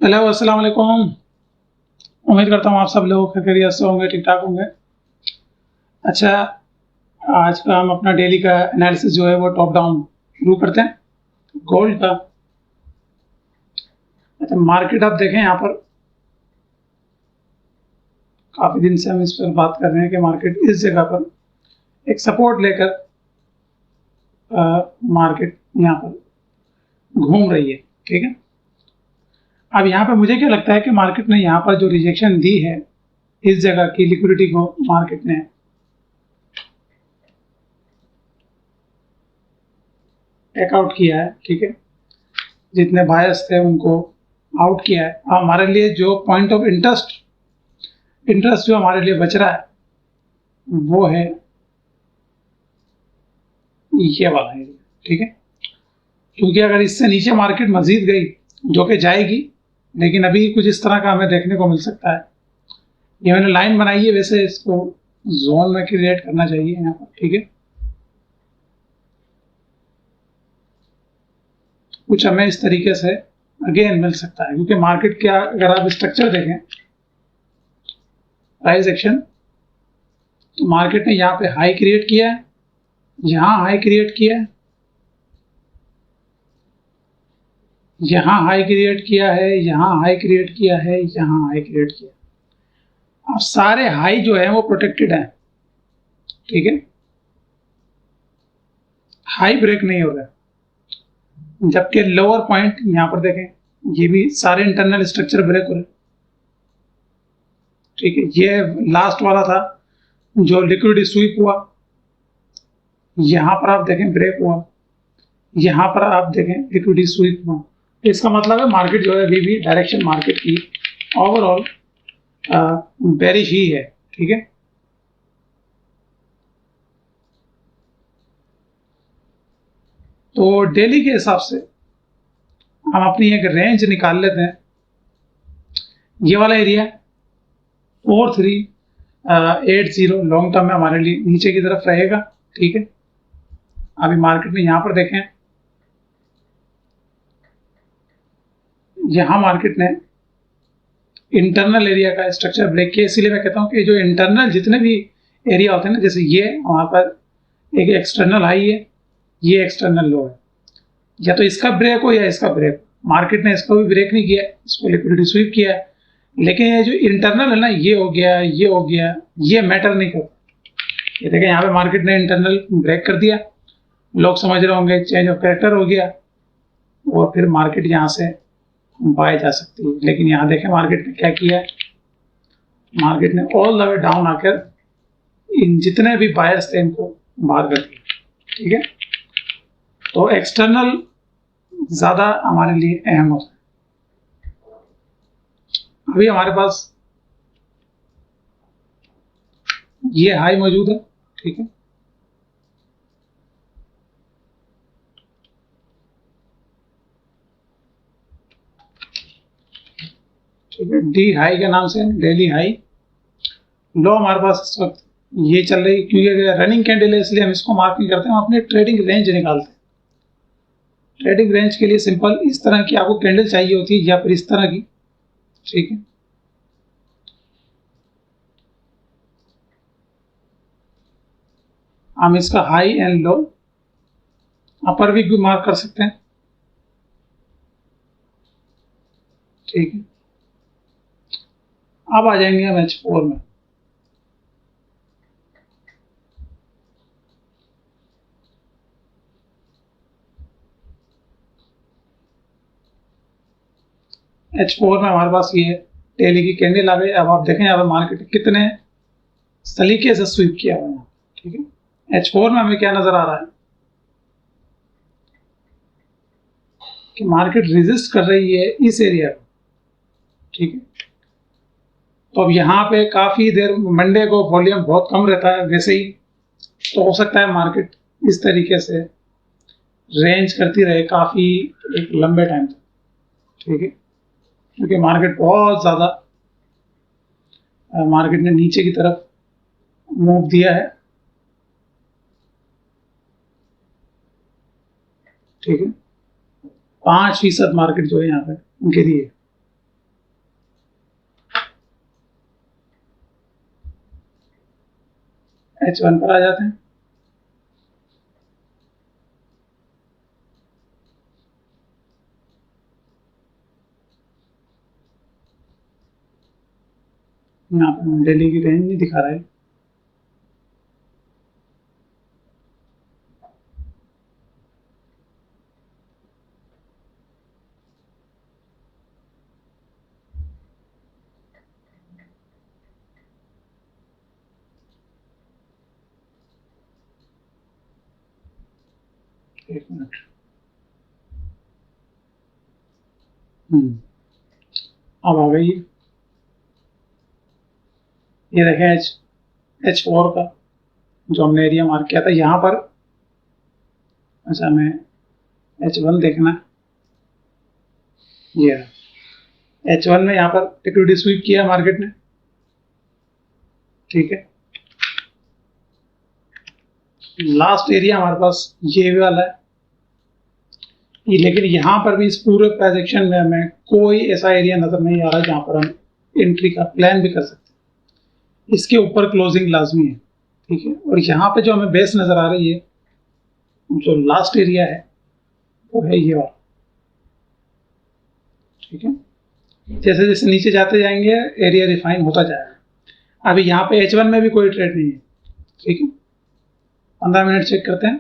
Hello, अस्सलाम वालेकुम। उम्मीद करता हूँ आप सब लोग खैरियत से होंगे, ठीक-ठाक होंगे। अच्छा, आज का हम अपना डेली का एनालिसिस जो है वो टॉप डाउन शुरू करते हैं, गोल्ड का। अच्छा, मार्केट आप देखें यहाँ पर काफ़ी दिन से हम इस पर बात कर रहे हैं कि मार्केट इस जगह पर एक सपोर्ट लेकर मार्केट यहाँ पर घूम रही है, ठीक है। अब यहाँ पे मुझे क्या लगता है कि मार्केट ने यहाँ पर जो रिजेक्शन दी है, इस जगह की लिक्विडिटी को मार्केट ने टेक आउट किया है, ठीक है। जितने बायर्स थे उनको आउट किया है। अब हमारे लिए जो पॉइंट ऑफ इंटरेस्ट जो हमारे लिए बच रहा है वो है ये वाला एरिया, ठीक है। क्योंकि अगर इससे नीचे मार्केट मजीद गई, जो कि जाएगी, लेकिन अभी कुछ इस तरह का हमें देखने को मिल सकता है। ये मैंने लाइन बनाई है, वैसे इसको जोन में क्रिएट करना चाहिए यहाँ पर, ठीक है। कुछ हमें इस तरीके से अगेन मिल सकता है, क्योंकि मार्केट का अगर आप स्ट्रक्चर देखें, प्राइस एक्शन, तो मार्केट ने यहाँ पे हाई क्रिएट किया है, यहाँ हाई क्रिएट किया है, यहाँ हाई क्रिएट किया है, यहाँ हाई क्रिएट किया है, यहाँ हाई क्रिएट किया है। अब सारे हाई जो है वो प्रोटेक्टेड है, ठीक है। हाई ब्रेक नहीं हो रहा, जबकि लोअर पॉइंट यहाँ पर देखें, ये भी सारे इंटरनल स्ट्रक्चर ब्रेक हो रहे, ठीक है। ये लास्ट वाला था जो लिक्विडिटी स्वीप हुआ, यहाँ पर आप देखें ब्रेक हुआ, यहाँ पर आप देखें लिक्विडिटी स्वीप हुआ। इसका मतलब है मार्केट जो है अभी भी डायरेक्शन मार्केट की ओवरऑल बेरिश ही है, ठीक है। तो डेली के हिसाब से हम अपनी एक रेंज निकाल लेते हैं। ये वाला एरिया 4380 लॉन्ग टर्म में हमारे लिए नीचे की तरफ रहेगा, ठीक है। अभी मार्केट में यहाँ पर देखें, यहाँ मार्केट ने इंटरनल एरिया का स्ट्रक्चर ब्रेक किया। इसीलिए मैं कहता हूँ कि जो इंटरनल जितने भी एरिया होते हैं ना, जैसे ये वहाँ पर एक एक्सटर्नल हाई है, ये एक्सटर्नल लो है, या तो इसका ब्रेक हो या इसका ब्रेक। मार्केट ने इसको भी ब्रेक नहीं किया, इसको लिक्विडिटी स्वीप किया है, लेकिन ये जो इंटरनल है ना, ये हो गया, ये हो गया, ये मैटर नहीं करता। ये देखें, यहाँ पे मार्केट ने इंटरनल ब्रेक कर दिया, लोग समझ रहे होंगे चेंज ऑफ कैरेक्टर हो गया, और फिर मार्केट यहाँ से बाय जा सकती है। लेकिन यहाँ देखें मार्केट ने क्या किया है, मार्केट ने ऑल द वे डाउन आकर इन जितने भी बायर्स थे इनको बाहर कर दिया, ठीक है। तो एक्सटर्नल ज्यादा हमारे लिए अहम होता है। अभी हमारे पास ये हाई मौजूद है, ठीक है। ठीक है, डी हाई के नाम से डेली हाई। लो हमारे पास इस वक्त ये चल रही, क्योंकि रनिंग कैंडल है इसलिए हम इसको मार्क नहीं करते, हम अपने ट्रेडिंग रेंज निकालते हैं। ट्रेडिंग रेंज के लिए सिंपल इस तरह की आपको कैंडल चाहिए होती है, या फिर इस तरह की, ठीक है। हम इसका high and low upper week भी मार्क कर सकते हैं, ठीक है। अब आ जाएंगे हम H4 में। H4 में हमारे पास ये डेली की कैंडल आ गई। अब आप देखें यहाँ पे मार्केट कितने सलीके से स्वीप किया हुआ है, ठीक है। H4 में हमें क्या नजर आ रहा है कि मार्केट रेजिस्ट कर रही है इस एरिया को, ठीक है। तो अब यहाँ पे काफी देर, मंडे को वॉल्यूम बहुत कम रहता है वैसे ही, तो हो सकता है मार्केट इस तरीके से रेंज करती रहे काफी एक लंबे टाइम तक, ठीक है। क्योंकि मार्केट बहुत ज्यादा मार्केट ने नीचे की तरफ मूव दिया है, ठीक है। 5% मार्केट जो है यहाँ पे गिरी है, H1 पर आ जाते हैं। यहाँ पर दिल्ली की रेंज नहीं दिखा रहा है। एक मिनट। अब आ गई ये देखें H4 का जो हमने एरिया मार्क किया था यहाँ पर। अच्छा, हमें H1 देखना है। ये H1 में यहाँ पर लिक्विडिटी स्वीप किया मार्केट ने, ठीक है। लास्ट एरिया हमारे पास ये वाला है, लेकिन यहाँ पर भी इस पूरे ट्रांजेक्शन में हमें कोई ऐसा एरिया नजर नहीं आ रहा जहाँ पर हम एंट्री का प्लान भी कर सकते हैं। इसके ऊपर क्लोजिंग लाजमी है, ठीक है। और यहाँ पे जो हमें बेस नजर आ रही है, जो लास्ट एरिया है वो है ये वाला, ठीक है। जैसे जैसे नीचे जाते जाएंगे एरिया रिफाइन होता जाएगा। अभी यहाँ पे H1 में भी कोई ट्रेड नहीं है, ठीक है। 15 मिनट चेक करते हैं।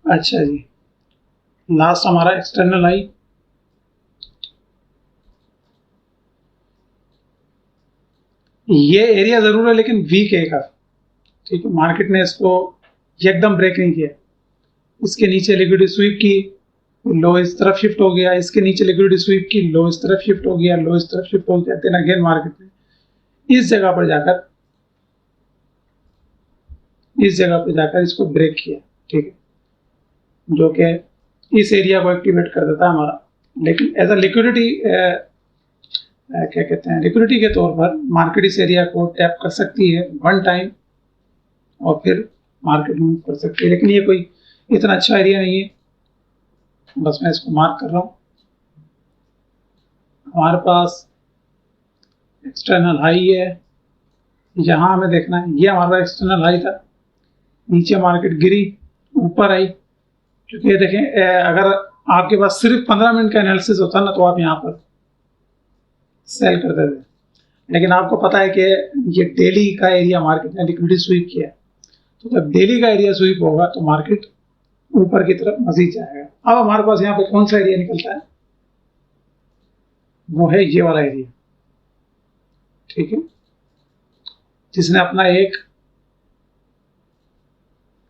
अच्छा जी, लास्ट हमारा एक्सटर्नल आई, ये एरिया जरूर है लेकिन वीक है काफी, ठीक है। मार्केट ने इसको एकदम ब्रेक नहीं किया। इसके नीचे लिक्विडिटी स्वीप की, लो इस तरफ शिफ्ट हो गया, इसके नीचे लिक्विडिटी स्वीप की, लो इस तरफ शिफ्ट हो गया, लो इस तरफ शिफ्ट हो गया। देन अगेन मार्केट ने इस जगह पर जाकर इसको ब्रेक किया, ठीक है, जो कि इस एरिया को एक्टिवेट कर देता है हमारा। लेकिन एज अ लिक्विडिटी क्या कहते हैं, लिक्विडिटी के तौर पर मार्केट इस एरिया को टैप कर सकती है वन टाइम और फिर मार्केट मूव कर सकती है। लेकिन ये कोई इतना अच्छा एरिया नहीं है, बस मैं इसको मार्क कर रहा हूँ। हमारे पास एक्सटर्नल हाई है, यहाँ हमें देखना है। ये हमारा एक्सटर्नल हाई था, नीचे मार्केट गिरी, ऊपर आई। क्योंकि ये देखें, अगर आपके पास सिर्फ 15 मिनट का एनालिसिस होता ना तो आप यहाँ पर सेल कर देते, लेकिन आपको पता है कि ये डेली का एरिया मार्केट ने लिक्विडिटी स्वीप किया है, तो जब डेली का एरिया स्वीप होगा तो मार्केट ऊपर की तरफ मजीद जाएगा। अब हमारे पास यहाँ पे कौन सा एरिया निकलता है, वो है ये वाला एरिया, ठीक है, जिसने अपना एक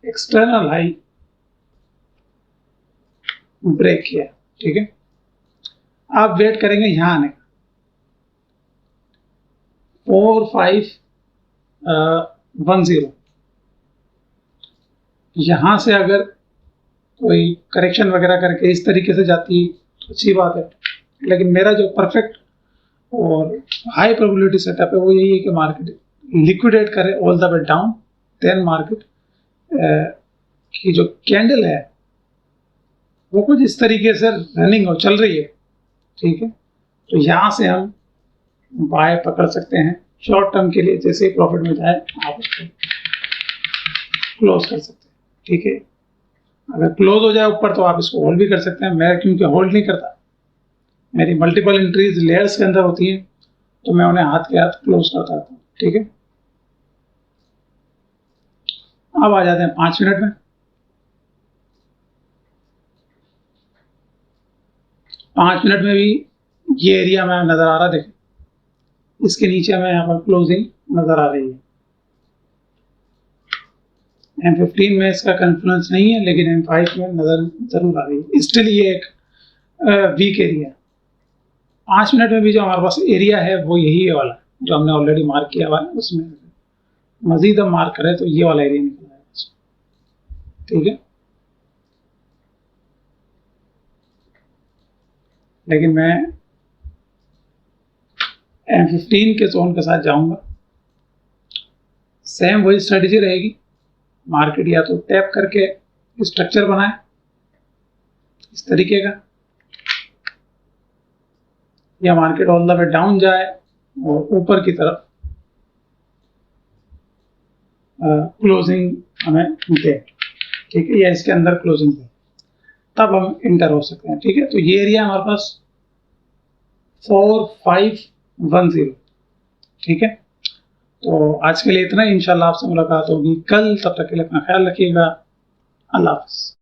एक्सटर्नल हाई ब्रेक किया, ठीक है। आप वेट करेंगे यहाँ आने का 4510। यहाँ से अगर कोई करेक्शन वगैरह करके इस तरीके से जाती तो अच्छी बात है, लेकिन मेरा जो परफेक्ट और हाई प्रोबेबिलिटी सेटअप है वो यही है कि मार्केट लिक्विडेट करे all the way down, then market की जो कैंडल है वो कुछ इस तरीके से रनिंग हो चल रही है, ठीक है। तो यहाँ से हम बाय पकड़ सकते हैं शॉर्ट टर्म के लिए। जैसे ही प्रॉफिट में जाए आप उसको क्लोज कर सकते हैं, ठीक है। अगर क्लोज हो जाए ऊपर तो आप इसको होल्ड भी कर सकते हैं। मैं क्योंकि होल्ड नहीं करता, मेरी मल्टीपल एंट्रीज लेयर्स के अंदर होती हैं, तो मैं उन्हें हाथ के हाथ क्लोज करता हूँ, ठीक है। अब आ जाते हैं 5 मिनट में। 5 मिनट में भी ये एरिया में नजर आ रहा, देखें इसके नीचे हमें यहाँ पर क्लोजिंग नजर आ रही है। M15 में इसका कन्फ्लुएंस नहीं है, लेकिन M5 में नजर जरूर आ रही है। स्टिल ये एक वीक एरिया। 5 मिनट में भी जो हमारे पास एरिया है वो यही है वाला जो हमने ऑलरेडी मार्क किया हुआ है। उसमें मजीद हम मार्क करें तो ये वाला एरिया निकल आएगा, ठीक है। लेकिन मैं M15 के जोन के साथ जाऊंगा। सेम वही स्ट्रेटेजी रहेगी, मार्केट या तो टैप करके स्ट्रक्चर बनाए इस तरीके का, या market all the way down जाए और ऊपर की तरफ क्लोजिंग हमें दे, ठीक है, या इसके अंदर क्लोजिंग दे, तब हम इंटर हो सकते हैं, ठीक है। तो ये एरिया हमारे पास 4510, ठीक है। तो आज के लिए इतना ही, इंशाल्लाह आपसे मुलाकात होगी कल, तब तक के लिए अपना ख्याल रखिएगा। अल्लाह हाफ़िज़।